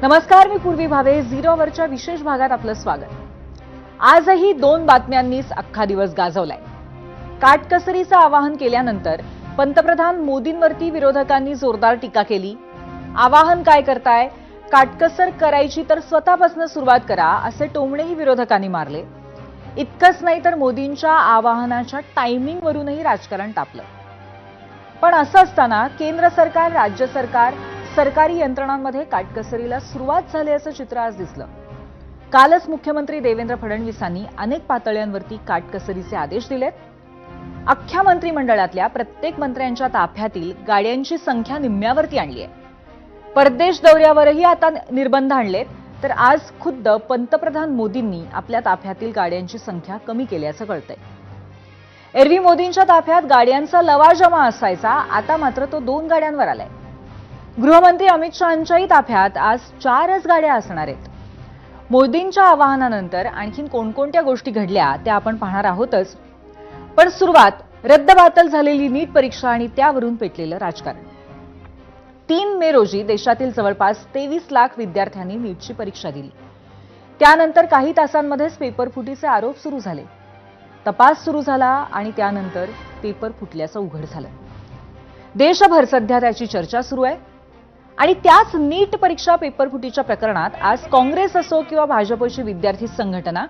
नमस्कार, मी पूर्वी भावे. झिरोवरच्या विशेष भागात आपलं स्वागत. आजही दोन बातम्यांनीच अख्खा दिवस गाजवलाय. काटकसरीचं आवाहन केल्यानंतर पंतप्रधान मोदींवरती विरोधकांनी जोरदार टीका केली. आवाहन काय करताय? काटकसर करायची तर स्वतःपासून सुरुवात करा, असे टोमणेही विरोधकांनी मारले. इतकंच नाही तर मोदींच्या आवाहनाच्या टायमिंगवरूनही राजकारण तापलं. पण असं असताना केंद्र सरकार, राज्य सरकार, सरकारी यंत्रणांमध्ये काटकसरीला सुरुवात झाल्याचं चित्र आज दिसलं. कालच मुख्यमंत्री देवेंद्र फडणवीसांनी अनेक पातळ्यांवरती काटकसरीचे आदेश दिलेत. अख्ख्या मंत्रिमंडळातल्या प्रत्येक मंत्र्यांच्या ताफ्यातील गाड्यांची संख्या निम्म्यावरती आणली आहे. परदेश दौऱ्यावरही आता निर्बंध आणलेत. तर आज खुद्द पंतप्रधान मोदींनी आपल्या ताफ्यातील गाड्यांची संख्या कमी केल्याचं कळतंय. एरवी मोदींच्या ताफ्यात गाड्यांचा लवाजमा असायचा, आता मात्र तो 2 गाड्यांवर आलाय. गृहमंत्री अमित शहांच्याही ताफ्यात आज 4च गाड्या असणार आहेत. मोदींच्या आवाहनानंतर आणखीन कोणकोणत्या गोष्टी घडल्या त्या आपण पाहणार आहोतच. पण सुरुवात रद्दबातल झालेली नीट परीक्षा आणि त्यावरून पेटलेलं राजकारण. 3 मे रोजी देशातील जवळपास 23 लाख विद्यार्थ्यांनी नीटची परीक्षा दिली. त्यानंतर काही तासांमध्येच पेपर फुटीचे आरोप सुरू झाले. तपास सुरू झाला आणि त्यानंतर पेपर फुटल्याचं उघड झालं. देशभर सध्या त्याची चर्चा सुरू आहे. आणि त्याच नीट परीक्षा पेपरफुटीच्या प्रकरणात आज काँग्रेस असो किंवा भाजपची विद्यार्थी संघटना,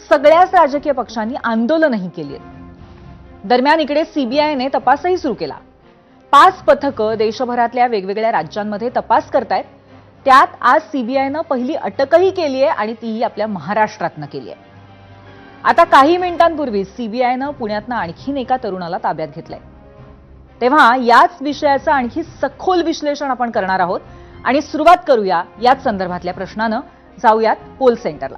सगळ्याच राजकीय पक्षांनी आंदोलनही केली आहेत. दरम्यान इकडे सीबीआयने तपासही सुरू केला. 5 पथकं देशभरातल्या वेगवेगळ्या राज्यांमध्ये तपास करतायत. त्यात आज सीबीआयनं पहिली अटकही केली आहे आणि तीही आपल्या महाराष्ट्रातनं केली आहे. आता काही मिनिटांपूर्वी सीबीआयनं पुण्यातनं आणखीन एका तरुणाला ताब्यात घेतलंय. तेव्हा याच विषयाचं आणखी सखोल विश्लेषण आपण करणार आहोत आणि सुरुवात करूया याच संदर्भातल्या प्रश्नानं. जाऊयात पोल सेंटरला.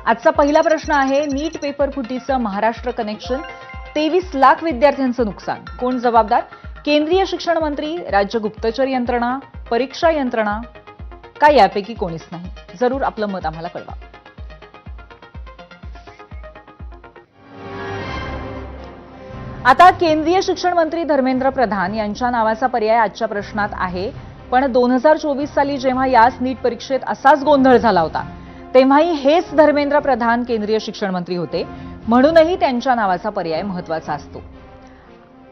आजचा पहिला प्रश्न आहे, नीट पेपर फुटीचं महाराष्ट्र कनेक्शन, 23 लाख विद्यार्थ्यांचं नुकसान. कोण जबाबदार? केंद्रीय शिक्षण मंत्री, राज्य गुप्तचर यंत्रणा, परीक्षा यंत्रणा, का यापैकी कोणीच नाही? जरूर आपलं मत आम्हाला कळवा. आता केंद्रीय शिक्षण मंत्री धर्मेंद्र प्रधान यांच्या नावाचा पर्याय आजच्या प्रश्नात आहे. पण 2024 साली जेव्हा याच नीट परीक्षेत असाच गोंधळ झाला होता, तेव्हाही हेच धर्मेंद्र प्रधान केंद्रीय शिक्षण मंत्री होते. म्हणूनही त्यांच्या नावाचा पर्याय महत्वाचा असतो.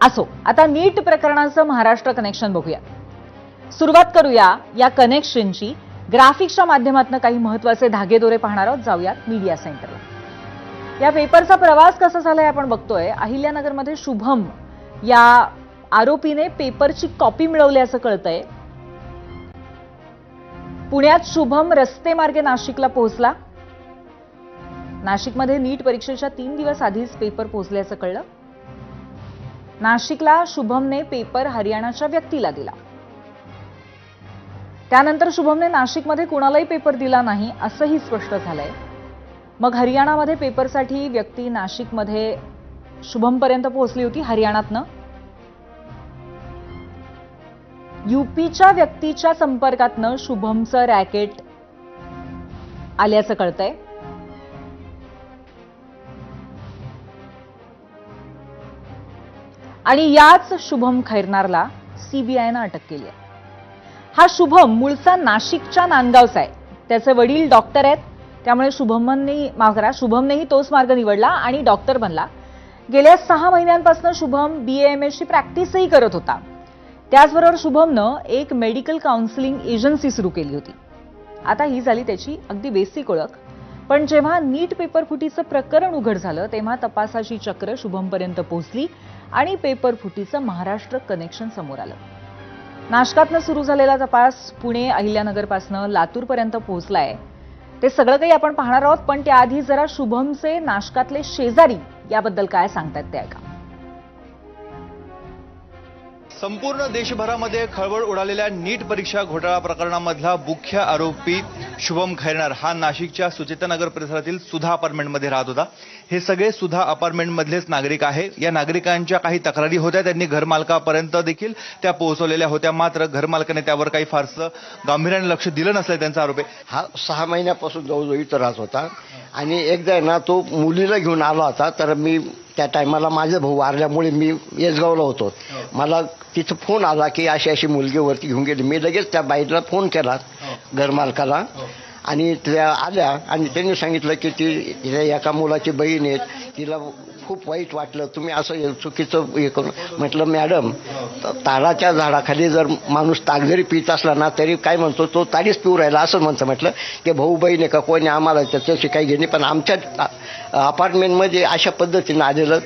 असो, आता नीट प्रकरणाचं महाराष्ट्र कनेक्शन बघूया. सुरुवात करूया या कनेक्शनची. ग्राफिक्सच्या माध्यमातून काही महत्वाचे धागेदोरे पाहणार आहोत. जाऊयात मीडिया सेंटरला. या पेपरचा प्रवास कसा झालाय आपण बघतोय. अहिल्यानगरमध्ये शुभम या आरोपीने पेपरची कॉपी मिळवल्याचं कळतंय. पुण्यात शुभम रस्ते मार्गे नाशिकला पोहोचला. नाशिकमध्ये नीट परीक्षेच्या 3 दिवस आधीच पेपर पोहोचल्याचं कळलं. नाशिकला शुभमने पेपर हरियाणाच्या व्यक्तीला दिला. त्यानंतर शुभमने नाशिकमध्ये कुणालाही पेपर दिला नाही असंही स्पष्ट झालंय. मग हरियाणामध्ये पेपरसाठी व्यक्ती नाशिकमध्ये शुभमपर्यंत पोहोचली होती हरियाणातनं. यूपीच्या व्यक्तीच्या संपर्कातनं शुभमचं रॅकेट आल्याचं कळतंय. आणि याच शुभम खैरनारला सीबीआयनं अटक केली आहे. हा शुभम मूळचा नाशिकच्या नांदगावचा आहे. त्याचे वडील डॉक्टर आहेत. त्यामुळे शुभमनेही तोच मार्ग निवडला आणि डॉक्टर बनला. गेल्या 6 महिन्यांपासून शुभम BAMSची प्रॅक्टिसही करत होता. त्याचबरोबर शुभमनं एक मेडिकल काउन्सिलिंग एजन्सी सुरू केली होती. आता ही झाली त्याची अगदी बेसिक ओळख. पण जेव्हा नीट पेपर फुटीचं प्रकरण उघड झालं, तेव्हा तपासाची चक्र शुभमपर्यंत पोहोचली आणि पेपर फुटीचं महाराष्ट्र कनेक्शन समोर आलं. नाशकातनं सुरू झालेला तपास पुणे, अहिल्यानगरपासून लातूरपर्यंत पोहोचलाय. ते सगळं काही आपण पाहणार आहोत. पण त्याआधी जरा शुभमचे नाशकातले शेजारी याबद्दल काय सांगतात ते ऐका. संपूर्ण देशभरामध्ये खळबळ उडालेल्या नीट परीक्षा घोटाळा प्रकरणामधला मुख्य आरोपी शुभम खैरनार हा नाशिकच्या सुचेतनगर परिसरातील सुधा अपार्टमेंटमध्ये राहत होता। हे सगळे सुधा अपार्टमेंटमधलेच नागरिक आहे। या नागरिकांच्या काही तक्रारी होत्या, त्यांनी घरमालकापर्यंत देखील त्या पोहोचवलेल्या होत्या, मात्र घरमालकाने त्यावर काही फारसं गांभीर्याने लक्ष दिलं नसलं त्यांचा आरोप आहे। हा 6 महिन्यापासून जवळजवळ इथं राहत होता आणि एकदा ना तो मुलीला घेऊन आला होता। तर मी त्या टायमाला माझा भाऊ वारल्यामुळे मी येसगावला होतो। मला तिथं फोन आला की अशी अशी मुलगी वरती घेऊन गेली। मी लगेच त्या बाईला फोन केला घरमालकाला आणि त्या आल्या आणि त्यांनी सांगितलं की ती एका मुलाची बहीण आहे, तिला खूप वाईट वाटलं, तुम्ही असं चुकीचं हे करून। म्हटलं मॅडम, ताडाच्या झाडाखाली जर माणूस ताक जरी पित असला ना तरी काय म्हणतो, तो तारीच पिऊ राहिला असं म्हणतं। म्हटलं की भाऊ बहीण आहे का कोणी, आम्हाला त्याच्याशी काही घेणे, पण आमच्या अपार्टमेंटमध्ये अशा पद्धतीनं आलेलं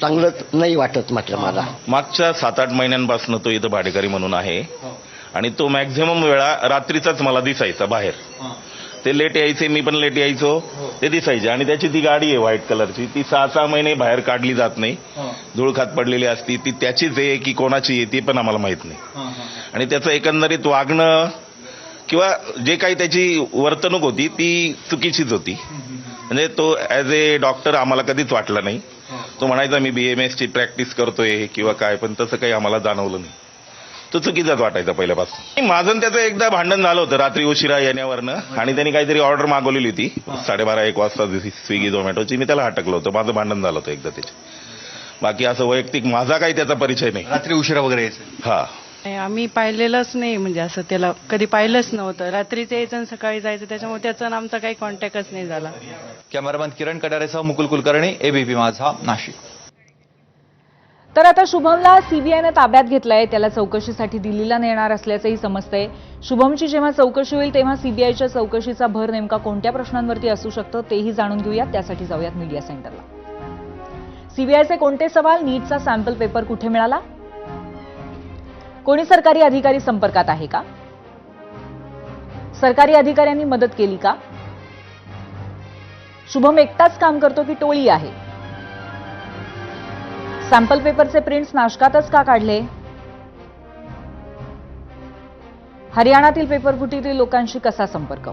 चांगलं नाही वाटत म्हटलं मला। मागच्या 7-8 महिन्यांपासून तो इथं भाडेकरी म्हणून आहे आणि तो मॅक्झिमम वेळा रात्रीचाच मला दिसायचा बाहेर। ते लेट यायचे, मी पण लेट यायचो, ते दिसायचे। आणि त्याची ती गाडी आहे व्हाईट कलरची, ती 6-6 महिने बाहेर काढली जात नाही, धूळ खात पडलेली असती। ती त्याचीच आहे की कोणाची आहे ते पण आम्हाला माहित नाही। आणि त्याचं एकंदरीत वागणं किंवा जे काही त्याची वर्तणूक होती ती चुकीचीच होती। म्हणजे तो ॲज ए डॉक्टर आम्हाला कधीच वाटला नाही। तो म्हणायचा मी BMS ची प्रॅक्टिस करतोय किंवा काय, पण तसं काही आम्हाला जाणवलं नाही। तो चुकीचाच वाटायचा पहिल्यापासून। माझं त्याचं एकदा भांडण झालं होतं रात्री उशिरा येण्यावरनं, आणि त्यांनी काहीतरी ऑर्डर मागवलेली होती 12:30-1 वाजता स्विगी झोमॅटोची। मी त्याला हटकलं होतं, माझं भांडण झालं होतं एकदा त्याचे। बाकी असं वैयक्तिक माझा काही त्याचा परिचय नाही। रात्री उशिरा वगैरे यायचं? हा, आम्ही पाहिलेलंच नाही, म्हणजे असं त्याला कधी पाहिलंच नव्हतं। रात्रीच यायचं आणि सकाळी जायचं, त्याच्यामुळे त्याचा आणि आमचा काही कॉन्टॅक्टच नाही झाला। कॅमेरामॅन किरण कटारेसह मुकुल कुलकर्णी, ABP माझा, नाशिक। तर आता शुभमला सीबीआयने ताब्यात घेतलंय, त्याला चौकशीसाठी दिल्लीला नेणार असल्याचंही समजतंय। शुभमची जेव्हा चौकशी होईल तेव्हा सीबीआयच्या चौकशीचा भर नेमका कोणत्या प्रश्नांवरती असू शकतो तेही जाणून घेऊयात। त्यासाठी जाऊयात मीडिया सेंटरला। सीबीआयचे कोणते सवाल? नीटचा सॅम्पल पेपर कुठे मिळाला? कोणी सरकारी अधिकारी संपर्कात आहे का? सरकारी अधिकाऱ्यांनी मदत केली का? शुभम एकटाच काम करतो की टोळी आहे? सॅम्पल पेपरचे प्रिंट्स नाशकातच का काढले? हरियाणातील पेपरफुटीतील लोकांशी कसा संपर्क?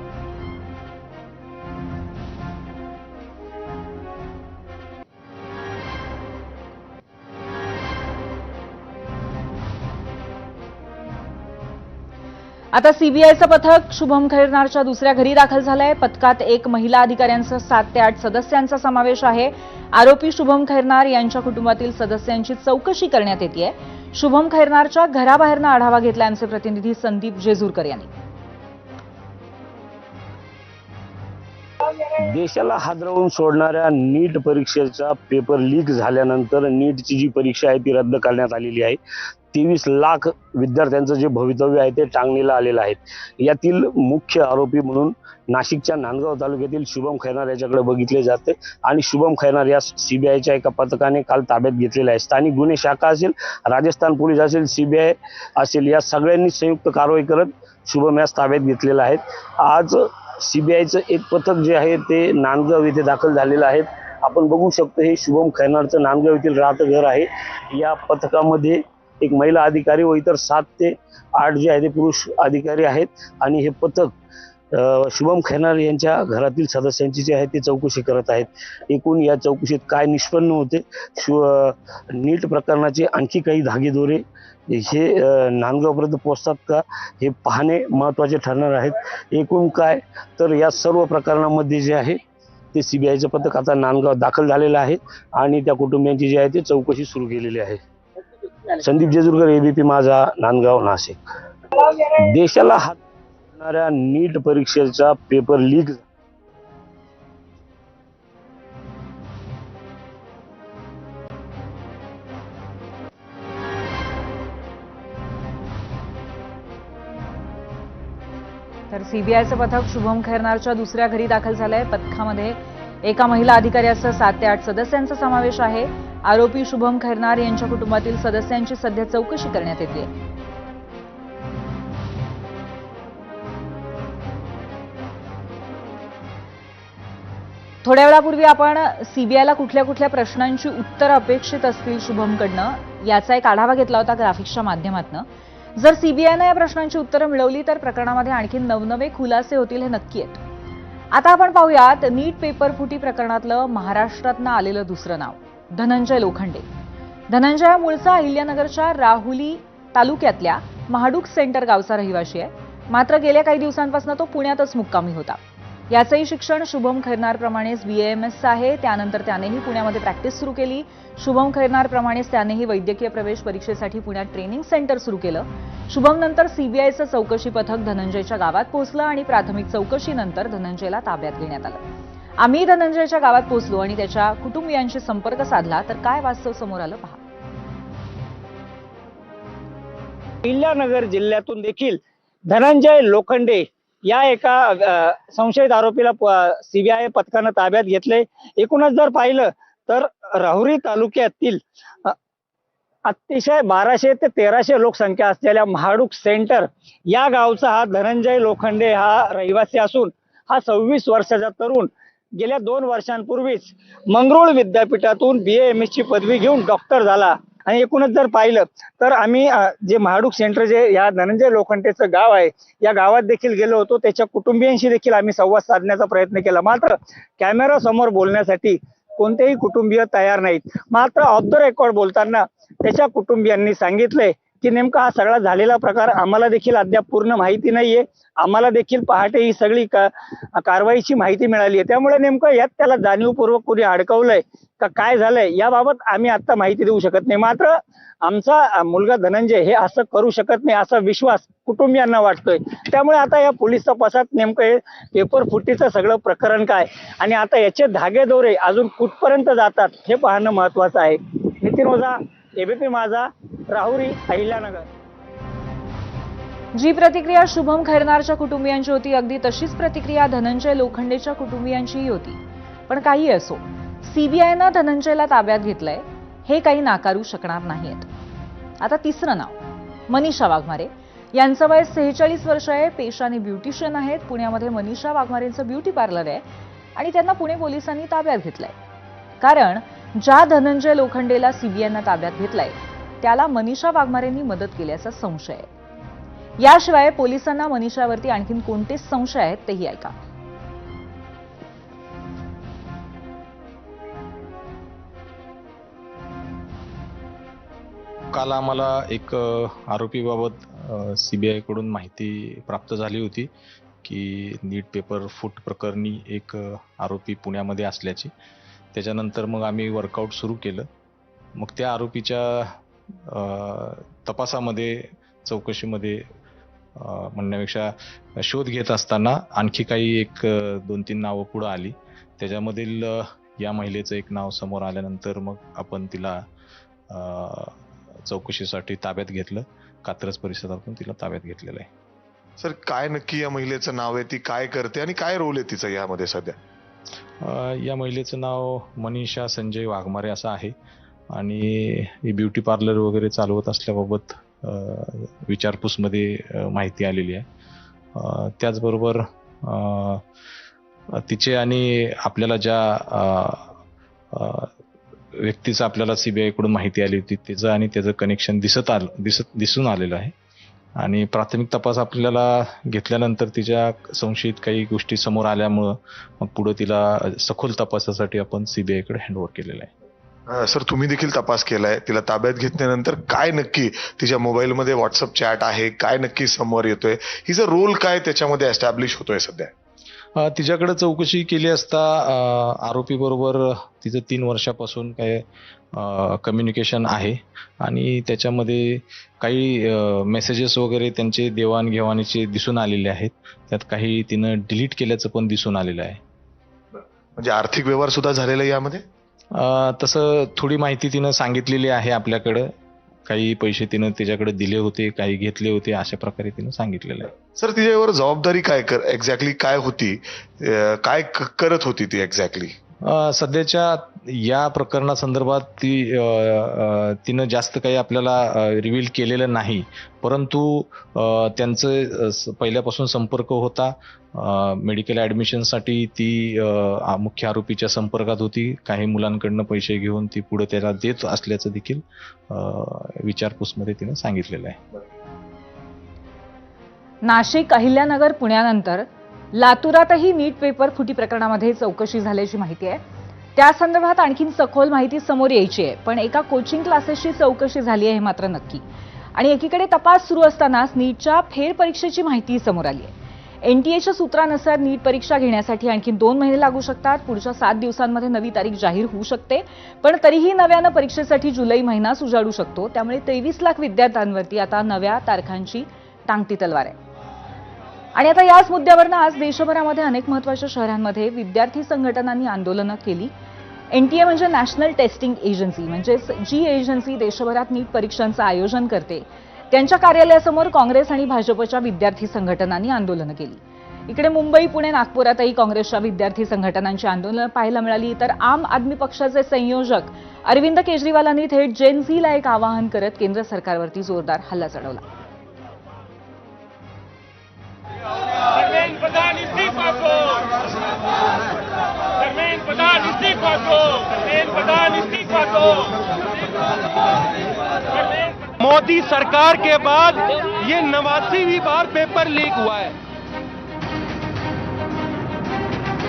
आता सीबीआयचं पथक शुभम खैरनारच्या दुसऱ्या घरी दाखल झालंय। पथकात एक महिला अधिकाऱ्यांसह 7 ते 8 सदस्यांचा समावेश आहे। आरोपी शुभम खैरनार यांच्या कुटुंबातील सदस्यांची चौकशी करण्यात येतेय। शुभम खैरनारच्या घराबाहेरनं आढावा घेतला आमचे प्रतिनिधी संदीप जेजूरकर यांनी। देशाला हादरवून सोडणाऱ्या नीट परीक्षेचा पेपर लीक झाल्यानंतर नीटची जी परीक्षा आहे ती रद्द करण्यात आलेली आहे। 23 लाख विद्यार्थ्यांचं जे भवितव्य आहे ते टांगणीला आलेलं आहे। यातील मुख्य आरोपी म्हणून नाशिकच्या नांदगाव तालुक्यातील शुभम खैरनार याच्याकडे बघितले जाते आणि शुभम खैरनार या सीबीआयच्या एका पथकाने काल ताब्यात घेतलेला आहे। स्थानिक गुन्हे शाखा असेल, राजस्थान पोलीस असेल, सीबीआय असेल, या सगळ्यांनी संयुक्त कारवाई करत शुभम यास ताब्यात घेतलेला आहे। आज सीबीआयचं एक पथक जे आहे ते नांदगाव येथे दाखल झालेलं आहे। आपण बघू शकतो हे शुभम खैरनारचं नांदगाव येथील राहतं घर आहे। या पथकामध्ये एक महिला अधिकारी व इतर 7 ते 8 जे आहे ते पुरुष अधिकारी आहेत आणि हे पथक शुभम खैरनार यांच्या घरातील सदस्यांची जे आहे ते चौकशी करत आहेत। एकूण या चौकशीत काय निष्पन्न होते, नीट प्रकरणाचे आणखी काही धागेदोरे हे नांदगावपर्यंत पोहोचतात का हे पाहणे महत्त्वाचे ठरणार आहेत। एकूण काय तर या सर्व प्रकरणामध्ये जे आहे ते सीबीआयचं पथक आता नांदगाव दाखल झालेलं आहे आणि त्या कुटुंबियांची जी आहे ते चौकशी सुरू केलेली आहे। संदीप जेजूरकर, ABP माझा, नांदगाव, नाशिक। देशाला हादरवणाऱ्या नीट परीक्षेचा पेपर लीक तर सीबीआयचं पथक शुभम खैरनारच्या दुसऱ्या घरी दाखल झालंय। पथकामध्ये एका महिला अधिकाऱ्यासह 7 ते 8 सदस्यांचा समावेश आहे। आरोपी शुभम खैरनार यांच्या कुटुंबातील सदस्यांची सध्या चौकशी करण्यात येते। थोड्या वेळापूर्वी आपण सीबीआयला कुठल्या कुठल्या प्रश्नांची उत्तरं अपेक्षित असतील शुभमकडनं याचा एक आढावा घेतला होता ग्राफिक्सच्या माध्यमातून। जर सीबीआयनं या प्रश्नांची उत्तरं मिळवली तर प्रकरणामध्ये आणखी नवनवे खुलासे होतील हे नक्की आहेत. आता आपण पाहूयात नीट पेपर फुटी प्रकरणातलं महाराष्ट्रातनं आलेलं दुसरं नाव, धनंजय लोखंडे. धनंजय हा मूळचा अहिल्यानगरच्या राहुरी तालुक्यातल्या महाडूक सेंटर गावचा रहिवासी आहे. मात्र गेल्या काही दिवसांपासून तो पुण्यातच मुक्कामी होता. याचंही शिक्षण शुभम खैरनारप्रमाणेच BAMS आहे. त्यानंतर त्यानेही पुण्यामध्ये प्रॅक्टिस सुरू केली. शुभम खैरनारप्रमाणेच त्यानेही वैद्यकीय प्रवेश परीक्षेसाठी पुण्यात ट्रेनिंग सेंटर सुरू केलं. शुभम नंतर सीबीआयचं चौकशी पथक धनंजयच्या गावात पोहोचलं आणि प्राथमिक चौकशीनंतर धनंजयला ताब्यात घेण्यात आलं. आम्ही धनंजयच्या गावात पोहोचलो आणि त्याच्या कुटुंबियांशी संपर्क साधला तर काय वास्तव समोर आलं पहा. अहिल्यानगर जिल्ह्यातून देखील धनंजय लोखंडे या एका संशयित आरोपीला सीबीआय पथकानं ताब्यात घेतले. एकूणच जर पाहिलं तर राहुरी तालुक्यातील अतिशय 1200 ते 1300 लोकसंख्या असलेल्या महाडूक सेंटर या गावचा हा धनंजय लोखंडे हा रहिवासी असून हा 26 वर्षाचा तरुण गेल्या 2 वर्षांपूर्वीच मंगरुळ विद्यापीठातून BAMS ची पदवी घेऊन डॉक्टर झाला. आणि एकूणच जर पाहिलं तर आम्ही जे महाडूक सेंटर जे या धनंजय लोखंडेचं गाव आहे या गावात देखील गेलो होतो. त्याच्या कुटुंबियांशी देखील आम्ही संवाद साधण्याचा प्रयत्न केला. मात्र कॅमेरा समोर बोलण्यासाठी कोणतेही कुटुंबीय तयार नाहीत. मात्र ऑफ द रेकॉर्ड बोलताना त्याच्या कुटुंबियांनी सांगितलंय की नेमका हा सगळा झालेला प्रकार आम्हाला देखील अद्याप पूर्ण माहिती नाहीये. आम्हाला देखील पहाटे ही सगळी कारवाईची माहिती मिळाली आहे. त्यामुळे नेमकं यात त्याला जाणीवपूर्वक कोणी अडकवलंय का काय झालंय याबाबत आम्ही आता माहिती देऊ शकत नाही. मात्र आमचा मुलगा धनंजय हे असं करू शकत नाही असा विश्वास कुटुंबियांना वाटतोय. त्यामुळे आता या पोलीस तपासात नेमकं हे पेपर फुटीचं सगळं प्रकरण काय आणि आता याचे धागेदोरे अजून कुठपर्यंत जातात हे पाहणं महत्वाचं आहे. नितीन ओझा, ABP माझा, राहुरी, अहिल्यानगर. जी प्रतिक्रिया शुभम खैरनारच्या कुटुंबियांची होती अगदी तशीच प्रतिक्रिया धनंजय लोखंडेच्या कुटुंबियांचीही होती. पण काही असो, सीबीआयनं धनंजयला ताब्यात घेतलंय हे काही नाकारू शकणार नाहीत. आता तिसरं नाव, मनीषा वाघमारे. यांचं वय 46 वर्ष आहे. पेशाने ब्युटिशियन आहेत. पुण्यामध्ये मनीषा वाघमारेंचं ब्युटी पार्लर आहे आणि त्यांना पुणे पोलिसांनी ताब्यात घेतलंय. कारण ज्या धनंजय लोखंडेला सीबीआयनं ताब्यात घेतलंय त्याला मनीषा वाघमारेंनी मदत केल्याचा संशय आहे. याशिवाय पोलिसांना मनीषावरती आणखीन कोणते संशय आहेत तेही ऐका. काल आम्हाला एक आरोपीबाबत सीबीआय कडून माहिती प्राप्त झाली होती की नीट पेपर फूट प्रकरणी एक आरोपी पुण्यामध्ये असल्याची. त्याच्यानंतर मग आम्ही वर्कआउट सुरू केलं. मग त्या आरोपीच्या तपासामध्ये चौकशीमध्ये म्हणण्यापेक्षा शोध घेत असताना आणखी काही एक 2-3 नावं पुढं आली. त्याच्यामधील या महिलेचं एक नाव समोर आल्यानंतर मग आपण तिला चौकशीसाठी ताब्यात घेतलं. कात्रज परिसरातून तिला ताब्यात घेतलेलं आहे. सर, काय नक्की या महिलेचं नाव आहे, ती काय करते आणि काय रोल आहे तिचा यामध्ये सध्या? या महिलेचं नाव मनीषा संजय वाघमारे असं आहे आणि ब्युटी पार्लर वगैरे चालवत असल्याबाबत विचारपूसमध्ये माहिती आलेली आहे. त्याचबरोबर तिचे आणि आपल्याला ज्या व्यक्तीचं आपल्याला सीबीआय कडून माहिती आली होती त्याचं आणि त्याचं कनेक्शन दिसून आलेलं आहे. आणि प्राथमिक तपास आपल्याला घेतल्यानंतर तिच्या संशयित काही गोष्टी समोर आल्यामुळं मग पुढे तिला सखोल तपासासाठी आपण सीबीआय कडे हँडओव्हर केलेलं आहे. सर, तुम्ही देखील तपास केलाय. तिला ताब्यात घेतल्यानंतर काय नक्की तिच्या मोबाईलमध्ये व्हॉट्सअप चॅट आहे, काय नक्की समोर येतोय, हिचा रोल काय त्याच्यामध्ये एस्टॅब्लिश होतोय सध्या? तिच्याकडे चौकशी केली असता आरोपी बरोबर तिचं 3 वर्षापासून काय कम्युनिकेशन आहे आणि त्याच्यामध्ये काही मेसेजेस वगैरे त्यांचे देवाणघेवाणीचे दिसून आलेले आहेत. त्यात काही तिनं डिलीट केल्याचं पण दिसून आलेलं आहे. म्हणजे आर्थिक व्यवहार सुद्धा झालेला यामध्ये? तसं थोडी माहिती तिनं सांगितलेली आहे आपल्याकडं. काही पैसे तिनं त्याच्याकडे दिले होते, काही घेतले होते, अशा प्रकारे तिनं सांगितलेलं आहे. सर, तिच्यावर जबाबदारी काय एक्झॅक्टली काय होती, काय करत होती ती एक्झॅक्टली? सध्याच्या या प्रकरणासंदर्भात तिनं जास्त काही आपल्याला रिव्हील केलेलं नाही. परंतु त्यांचं पहिल्यापासून संपर्क होता. मेडिकल ॲडमिशनसाठी ती मुख्य आरोपीच्या संपर्कात होती. काही मुलांकडनं पैसे घेऊन ती पुढे त्याला देत असल्याचं देखील विचारपूसमध्ये तिनं सांगितलेलं आहे. नाशिक, अहिल्यानगर, पुण्यानंतर लातूरातही नीट पेपर फुटी प्रकरणामध्ये चौकशी झाल्याची माहिती आहे. त्या संदर्भात आणखी सखोल माहिती समोर यायची आहे. पण एका कोचिंग क्लासेसची चौकशी झाली आहे हे मात्र नक्की. आणि एकीकडे तपास सुरू असतानाच नीटच्या फेरपरीक्षेची माहिती समोर आली आहे. एनटीएच्या सूत्रानुसार नीट परीक्षा घेण्यासाठी आणखी 2 महिने लागू शकतात. पुढच्या 7 दिवसांमध्ये नवी तारीख जाहीर होऊ शकते. पण तरीही नव्यानं परीक्षेसाठी जुलै महिनाच उजाडू शकतो. त्यामुळे 23 लाख विद्यार्थ्यांवरती आता नव्या तारखांची टांगती तलवार आहे. आणि आता याच मुद्द्यावरनं आज देशभरामध्ये अनेक महत्त्वाच्या शहरांमध्ये विद्यार्थी संघटनांनी आंदोलनं केली. एनटीए म्हणजे नॅशनल टेस्टिंग एजन्सी, म्हणजेच जी एजन्सी देशभरात नीट परीक्षांचं आयोजन करते, त्यांच्या कार्यालयासमोर काँग्रेस आणि भाजपच्या विद्यार्थी संघटनांनी आंदोलनं केली. इकडे मुंबई, पुणे, नागपुरातही काँग्रेसच्या विद्यार्थी संघटनांची आंदोलनं पाहायला मिळाली. तर आम आदमी पक्षाचे संयोजक अरविंद केजरीवालांनी थेट जेन झीला एक आवाहन करत केंद्र सरकारवरती जोरदार हल्ला चढवला. मोदी सरकार के बाद ये 89वीं बार पेपर लीक हुआ है.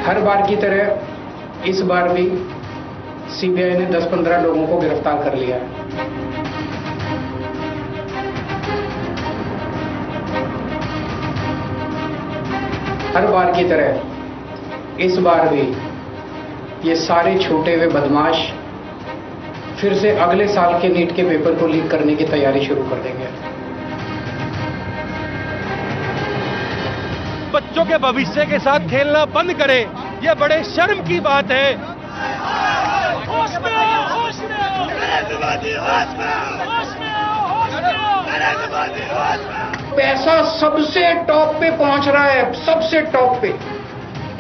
हर बार की तरह इस बार भी सीबीआई ने 10-15 लोगों को गिरफ्तार कर लिया है. हर बार की तरह इस बार भी ये सारे छूटे हुए बदमाश फिर से अगले साल के नीट के पेपर को लीक करने की तैयारी शुरू कर देंगे. बच्चों के भविष्य के साथ खेलना बंद करें, ये बड़े शर्म की बात है. होश में आओ, होश में आओ, नरेंद्रवादी होश में आओ, होश में आओ, होश में आओ, नरेंद्रवादी होश में आओ. पैसा सबसे टॉप पे पहुंच रहा है, सबसे टॉप पे.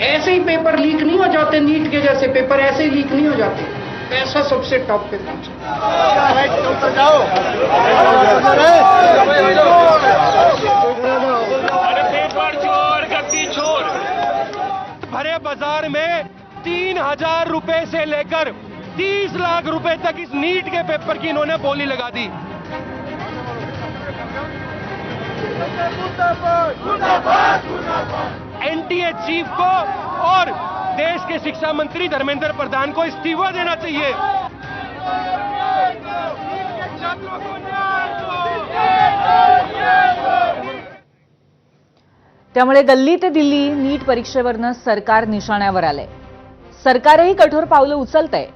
ऐसे ही पेपर लीक नहीं हो जाते, नीट के जैसे पेपर ऐसे ही लीक नहीं हो जाते. पैसा सबसे टॉप पे पहुंचा. अरे पेपर छोड़, गद्दी छोड़. भरे बाजार में 3000 रुपए से लेकर 30 लाख रुपए तक इस नीट के पेपर की इन्होंने बोली लगा दी. एनटीए चीफ को और देश के शिक्षा मंत्री धर्मेंद्र प्रधान को इस्तीफा देना चाहिए. त्यामुळे गल्ली ते दिल्ली नीट परीक्षेवरनं सरकार निशाण्यावर आलंय. सरकारही कठोर पावलं उचलतंय.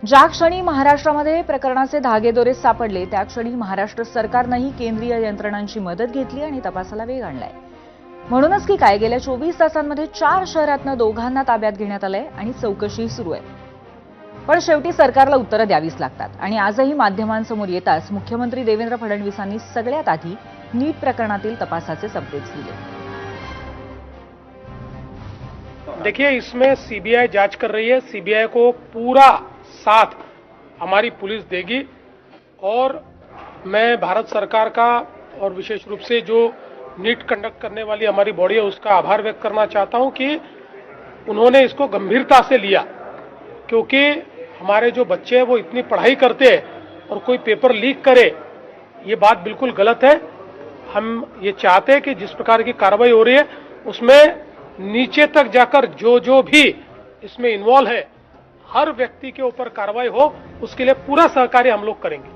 ज्या क्षणी महाराष्ट्रामध्ये प्रकरणाचे धागेदोरे सापडले त्या क्षणी महाराष्ट्र सरकारनंही केंद्रीय यंत्रणांची मदत घेतली आणि तपासाला वेग आणलाय. म्हणूनच की काय गेल्या 24 तासांमध्ये 4 शहरातनं दोघांना ताब्यात घेण्यात आलंय आणि चौकशी सुरू आहे. पण शेवटी सरकारला उत्तरं द्यावीच लागतात. आणि आजही माध्यमांसमोर येताच मुख्यमंत्री देवेंद्र फडणवीसांनी सगळ्यात आधी नीट प्रकरणातील तपासाचे अपडेट्स दिले. देखिए, इसमें सीबीआई जांच कर रही है. सीबीआई को पूरा साथ हमारी पुलिस देगी और मैं भारत सरकार का और विशेष रूप से जो नीट कंडक्ट करने वाली हमारी बॉडी है उसका आभार व्यक्त करना चाहता हूं कि उन्होंने इसको गंभीरता से लिया. क्योंकि हमारे जो बच्चे हैं वो इतनी पढ़ाई करते हैं और कोई पेपर लीक करे ये बात बिल्कुल गलत है. हम ये चाहते हैं कि जिस प्रकार की कार्रवाई हो रही है उसमें नीचे तक जाकर जो भी इसमें इन्वॉल्व है हर व्यक्ति के ऊपर कार्रवाई हो, उसके लिए पूरा सहकार्य हम लोग करेंगे.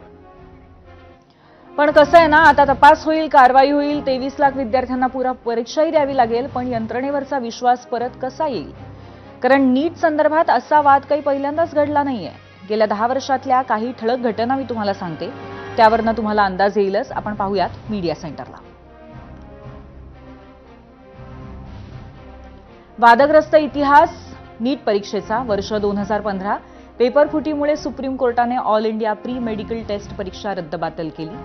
पण कसं आहे ना, आता तपास होईल, कारवाई होईल, 23 लाख विद्यार्थ्यांना पुरा परीक्षाही द्यावी लागेल. पण यंत्रणेवरचा विश्वास परत कसा येईल? कारण नीट संदर्भात असा वाद काही पहिल्यांदाच घडला नाहीये. गेल्या 10 वर्षातल्या काही ठळक घटना मी तुम्हाला सांगते, त्यावरनं तुम्हाला अंदाज येईलच. आपण पाहूयात मीडिया सेंटरला. वादग्रस्त इतिहास नीट परीक्षेचा. वर्ष 2015 पेपर फुटीमुळे सुप्रीम कोर्टाने all India pre medical test परीक्षा रद्दबातल केली.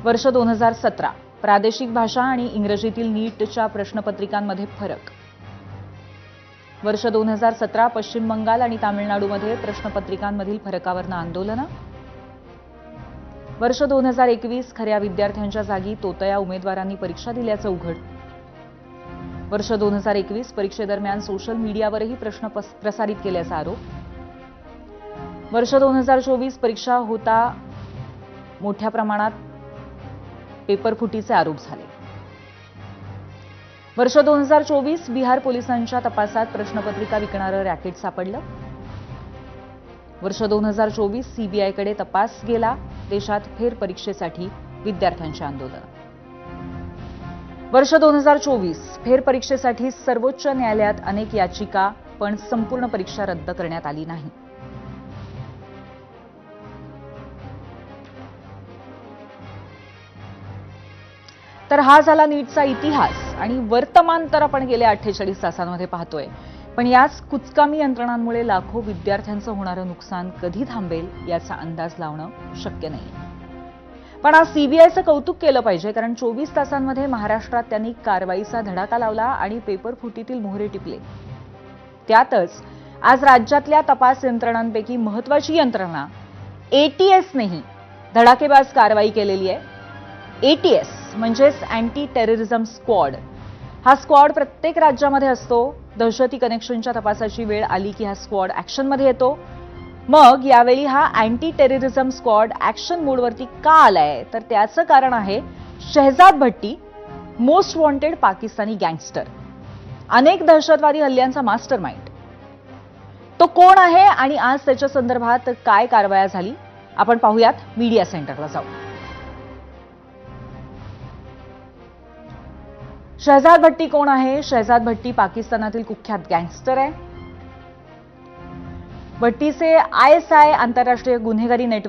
वर्ष 2017 प्रादेशिक भाषा आणि इंग्रजीतील नीटच्या प्रश्नपत्रिकांमध्ये फरक. वर्ष 2017 पश्चिम बंगाल आणि तामिळनाडूमध्ये प्रश्नपत्रिकांमधील फरकावरनं आंदोलनं. वर्ष 2021 खऱ्या विद्यार्थ्यांच्या जागी तोतया उमेदवारांनी परीक्षा दिल्याचं उघड. वर्ष 2021 परीक्षेदरम्यान सोशल मीडियावरही प्रश्न प्रसारित केल्याचा आरोप. वर्ष 2024 परीक्षा होता मोठ्या प्रमाणात पेपरफुटीचे आरोप झाले. वर्ष 2024 बिहार पोलिसांच्या तपासात प्रश्नपत्रिका विकणारं रॅकेट सापडलं. वर्ष 2024 सीबीआयकडे तपास गेला. देशात फेरपरीक्षेसाठी विद्यार्थ्यांचे आंदोलन. वर्ष 2024 फेरपरीक्षेसाठी सर्वोच्च न्यायालयात अनेक याचिका, पण संपूर्ण परीक्षा रद्द करण्यात आली नाही. तर हा झाला नीटचा इतिहास आणि वर्तमान तर आपण गेल्या 48 तासांमध्ये पाहतोय. पण याच कुचकामी यंत्रणांमुळे लाखो विद्यार्थ्यांचं होणारं नुकसान कधी थांबेल याचा अंदाज लावणं शक्य नाही. पण आज सीबीआयचं कौतुक केलं पाहिजे, कारण 24 तासांमध्ये महाराष्ट्रात त्यांनी कारवाईचा धडाका लावला आणि पेपर फुटीतील मोहरे टिपले. त्यातच आज राज्यातल्या तपास यंत्रणांपैकी महत्वाची यंत्रणा एटीएसनेही धडाकेबाज कारवाई केलेली आहे. एटीएस म्हणजेच अँटी टेररिझम स्क्वॉड. हा स्क्वॉड प्रत्येक राज्यामध्ये असतो. दहशती कनेक्शनच्या तपासाची वेळ आली की हा स्क्वॉड ऍक्शनमध्ये येतो. मग यावेळी हा अँटी टेररिझम स्क्वॉड ऍक्शन मोडवरती का आलाय, तर त्याचं कारण आहे शहजाद भट्टी, मोस्ट वॉन्टेड पाकिस्तानी गँगस्टर, अनेक दहशतवादी हल्ल्यांचा मास्टर माइंड. तो कोण आहे आणि आज त्याच्या संदर्भात काय कारवाया झाली, आपण पाहूयात मीडिया सेंटरला जाऊ. शहजाद भट्टी कोण आहे? शहजाद भट्टी पाकिस्तानातील कुख्यात गँगस्टर आहे. भट्टीचे ISI आंतरराष्ट्रीय गुन्हेगारी नेटवर्क